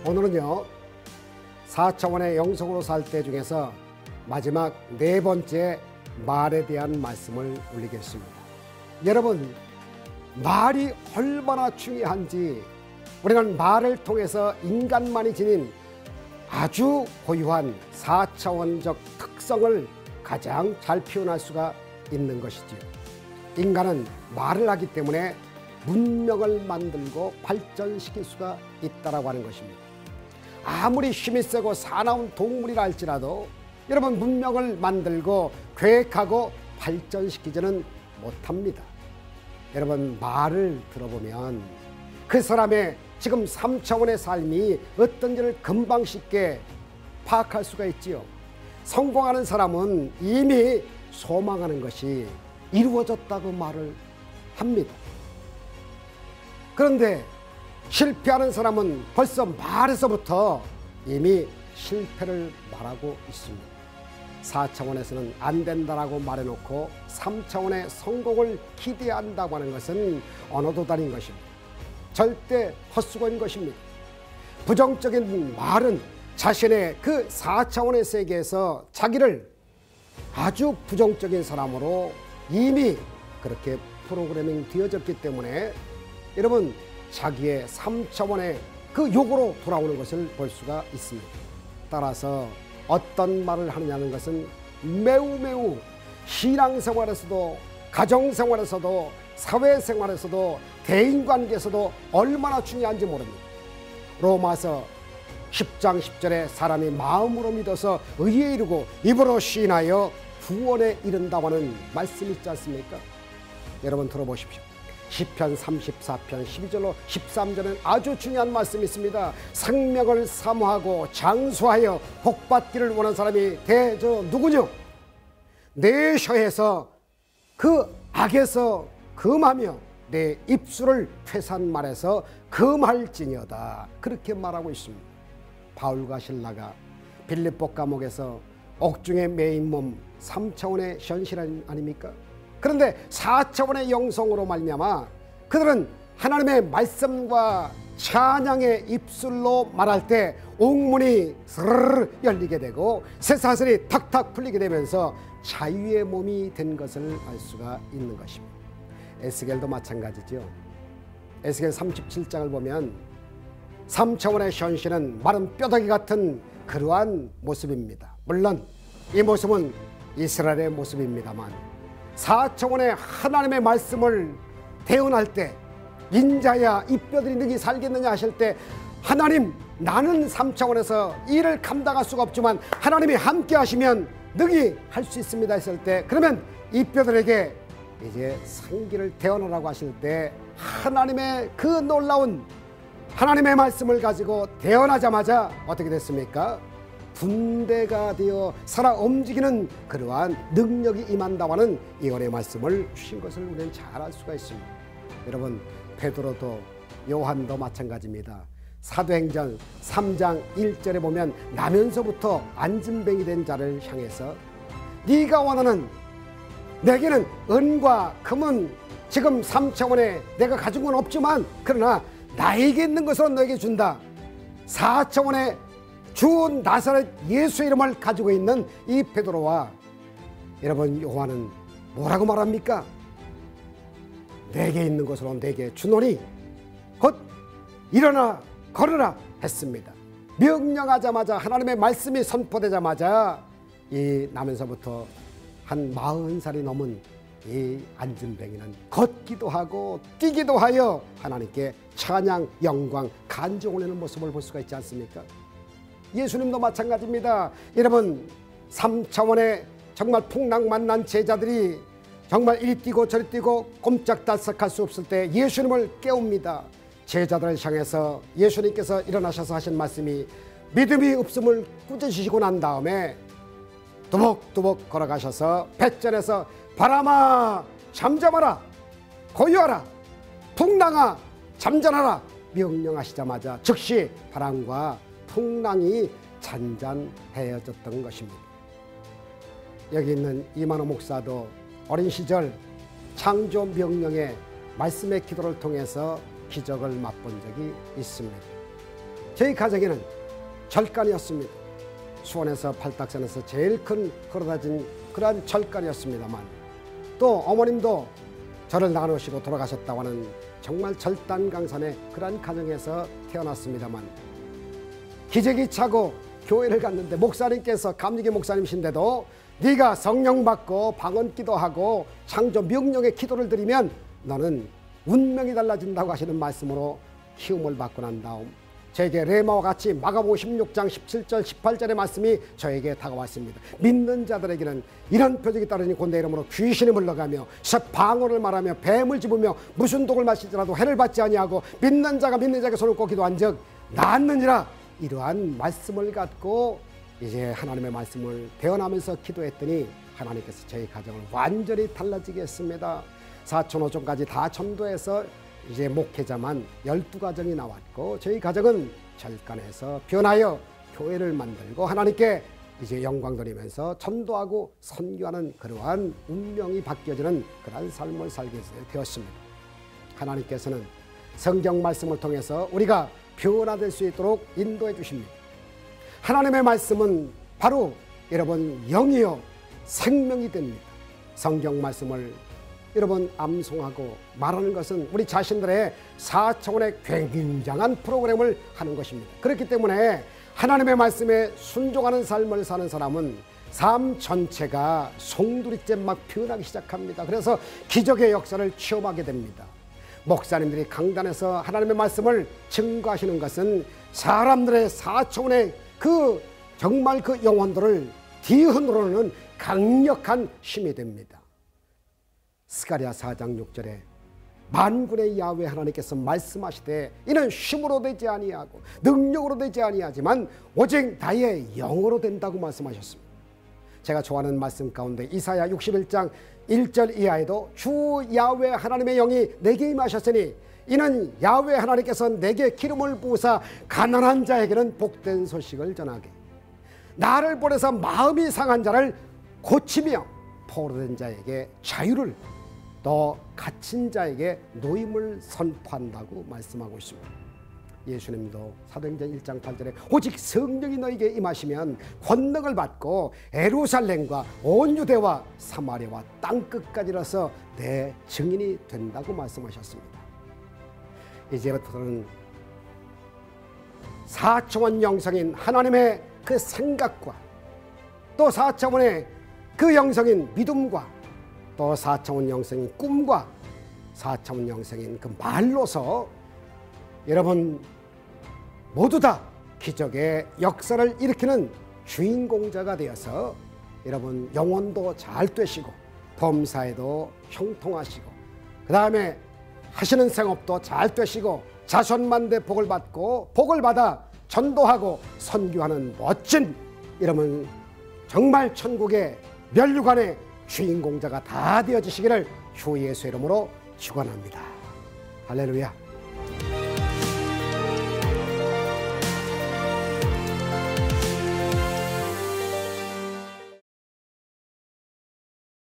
오늘은요 4차원의 영성으로 살 때 중에서 마지막 네 번째 말에 대한 말씀을 올리겠습니다. 여러분, 말이 얼마나 중요한지 우리는 말을 통해서 인간만이 지닌 아주 고유한 4차원적 특성을 가장 잘 표현할 수가 있는 것이지요. 인간은 말을 하기 때문에 문명을 만들고 발전시킬 수가 있다고 하는 것입니다. 아무리 힘이 세고 사나운 동물이라 할지라도 여러분, 문명을 만들고 계획하고 발전시키지는 못합니다. 여러분, 말을 들어보면 그 사람의 지금 3차원의 삶이 어떤지를 금방 쉽게 파악할 수가 있지요. 성공하는 사람은 이미 소망하는 것이 이루어졌다고 말을 합니다. 그런데 실패하는 사람은 벌써 말에서부터 이미 실패를 말하고 있습니다. 4차원에서는 안 된다라고 말해놓고 3차원의 성공을 기대한다고 하는 것은 언어도단인 것입니다. 절대 헛수고인 것입니다. 부정적인 말은 자신의 그 4차원의 세계에서 자기를 아주 부정적인 사람으로 이미 그렇게 프로그래밍 되어졌기 때문에 여러분, 자기의 3차원의 그 욕으로 돌아오는 것을 볼 수가 있습니다. 따라서 어떤 말을 하느냐는 것은 매우 신앙생활에서도 가정생활에서도 사회생활에서도 대인관계에서도 얼마나 중요한지 모릅니다. 로마서 10장 10절에 사람이 마음으로 믿어서 의에 이르고 입으로 시인하여 구원에 이른다고 하는 말씀이 있지 않습니까? 여러분, 들어보십시오. 시편 34편 12절로 13절은 아주 중요한 말씀이 있습니다. 생명을 사모하고 장수하여 복받기를 원하는 사람이 대저 누구뇨? 내 혀에서 그 악에서 금하며 내 입술을 퇴산 말해서 금할지니어다. 그렇게 말하고 있습니다. 바울과 실라가 빌립보 감옥에서 옥중에 매인 몸 3차원의 현실 아닙니까? 그런데 4차원의 영성으로 말미암아 그들은 하나님의 말씀과 찬양의 입술로 말할 때 옥문이 스르르 열리게 되고 쇠사슬이 탁탁 풀리게 되면서 자유의 몸이 된 것을 알 수가 있는 것입니다. 에스겔도 마찬가지죠. 에스겔 37장을 보면 3차원의 현실은 마른 뼈다귀 같은 그러한 모습입니다. 물론 이 모습은 이스라엘의 모습입니다만 4차원의 하나님의 말씀을 대언할 때 인자야 이 뼈들이 능히 살겠느냐 하실 때 하나님, 나는 3차원에서 일을 감당할 수가 없지만 하나님이 함께 하시면 능히 할 수 있습니다 했을 때, 그러면 이 뼈들에게 이제 생기를 대언하라고 하실 때 하나님의 그 놀라운 하나님의 말씀을 가지고 대언하자마자 어떻게 됐습니까? 군대가 되어 살아 움직이는 그러한 능력이 임한다고 하는 예언의 말씀을 주신 것을 우리는 잘 알 수가 있습니다. 여러분, 베드로도 요한도 마찬가지입니다. 사도행전 3장 1절에 보면 나면서부터 안진뱅이 된 자를 향해서 네가 원하는, 내게는 은과 금은 지금 3차원에 내가 가진 건 없지만 그러나 나에게 있는 것으로 너에게 준다. 4차원의 주 나사렛 예수 이름을 가지고 있는 이 베드로와 여러분 요한은 뭐라고 말합니까? 내게 있는 것으로 내게 주노니 곧 일어나 걸으라 했습니다. 명령하자마자 하나님의 말씀이 선포되자마자 이 나면서부터 한 40살이 넘은 이 안진뱅이는 걷기도 하고 뛰기도 하여 하나님께 찬양, 영광, 간증 올리는 모습을 볼 수가 있지 않습니까? 예수님도 마찬가지입니다. 여러분, 3차원의 정말 풍랑 만난 제자들이 정말 이리 뛰고 저리 뛰고 꼼짝달싹할 수 없을 때 예수님을 깨웁니다. 제자들을 향해서 예수님께서 일어나셔서 하신 말씀이 믿음이 없음을 꾸짖으시고 난 다음에 두벅두벅 걸어가셔서 뱃전에서 바람아 잠잠하라, 고요하라, 풍랑아 잠잠하라 명령하시자마자 즉시 바람과 풍랑이 잔잔해졌던 것입니다. 여기 있는 이만호 목사도 어린 시절 창조 명령의 말씀의 기도를 통해서 기적을 맛본 적이 있습니다. 저희 가정에는 절간이었습니다. 수원에서 팔딱산에서 제일 큰 흐르다진 그러한 절간이었습니다만, 또 어머님도 저를 나누시고 돌아가셨다고 하는 정말 절단강산의 그러한 가정에서 태어났습니다만, 기저귀 차고 교회를 갔는데 목사님께서, 감리교 목사님이신데도 네가 성령 받고 방언 기도하고 창조 명령의 기도를 드리면 너는 운명이 달라진다고 하시는 말씀으로 키움을 받고 난 다음 저에게 레마와 같이 마가복음 16장 17절 18절의 말씀이 저에게 다가왔습니다. 믿는 자들에게는 이런 표적이 따르니 곧 내 이름으로 귀신이 물러가며 방언을 말하며 뱀을 집으며 무슨 독을 마시더라도 해를 받지 아니하고 믿는 자가 믿는 자에게 손을 꽂기도 한즉 낫느니라. 이러한 말씀을 갖고 이제 하나님의 말씀을 대언하면서 기도했더니 하나님께서 저희 가정을 완전히 달라지게 했습니다. 사촌 오촌까지 다 전도해서 이제 목회자만 12가정이 나왔고, 저희 가정은 절간에서 변하여 교회를 만들고 하나님께 이제 영광 돌리면서 전도하고 선교하는 그러한 운명이 바뀌어지는 그러한 삶을 살게 되었습니다. 하나님께서는 성경 말씀을 통해서 우리가 변화될 수 있도록 인도해 주십니다. 하나님의 말씀은 바로 여러분 영이요 생명이 됩니다. 성경 말씀을 여러분 암송하고 말하는 것은 우리 자신들의 4차원의 굉장한 프로그램을 하는 것입니다. 그렇기 때문에 하나님의 말씀에 순종하는 삶을 사는 사람은 삶 전체가 송두리째 막 변하기 시작합니다. 그래서 기적의 역사를 체험하게 됩니다. 목사님들이 강단에서 하나님의 말씀을 증거하시는 것은 사람들의 4차원의 그 정말 그 영혼들을 뒤흔들어오는 강력한 힘이 됩니다. 스가랴 4장 6절에 만군의 야훼 하나님께서 말씀하시되 이는 힘으로 되지 아니하고 능력으로 되지 아니하지만 오직 나의 영으로 된다고 말씀하셨습니다. 제가 좋아하는 말씀 가운데 이사야 61장 1절 이하에도 주 야훼 하나님의 영이 내게 임하셨으니 이는 야훼 하나님께서 내게 기름을 부으사 가난한 자에게는 복된 소식을 전하게 나를 보내서 마음이 상한 자를 고치며 포로된 자에게 자유를 또 갇힌 자에게 노임을 선포한다고 말씀하고 있습니다. 예수님도 사도행전 1장 8절에 오직 성령이 너에게 임하시면 권능을 받고 예루살렘과 온 유대와 사마리아와 땅끝까지라서 내 증인이 된다고 말씀하셨습니다. 이제부터는 4차원 영성인 하나님의 그 생각과 또 4차원의 그 영성인 믿음과 또 4차원 영성인 꿈과 4차원 영성인 그 말로서 여러분 모두 다 기적의 역사를 일으키는 주인공자가 되어서 여러분 영혼도 잘 되시고 범사에도 형통하시고 그 다음에 하시는 생업도 잘 되시고 자손만대 복을 받고 복을 받아 전도하고 선교하는 멋진 여러분 정말 천국의 면류관의 주인공자가 다 되어지시기를 주 예수의 이름으로 축원합니다. 할렐루야.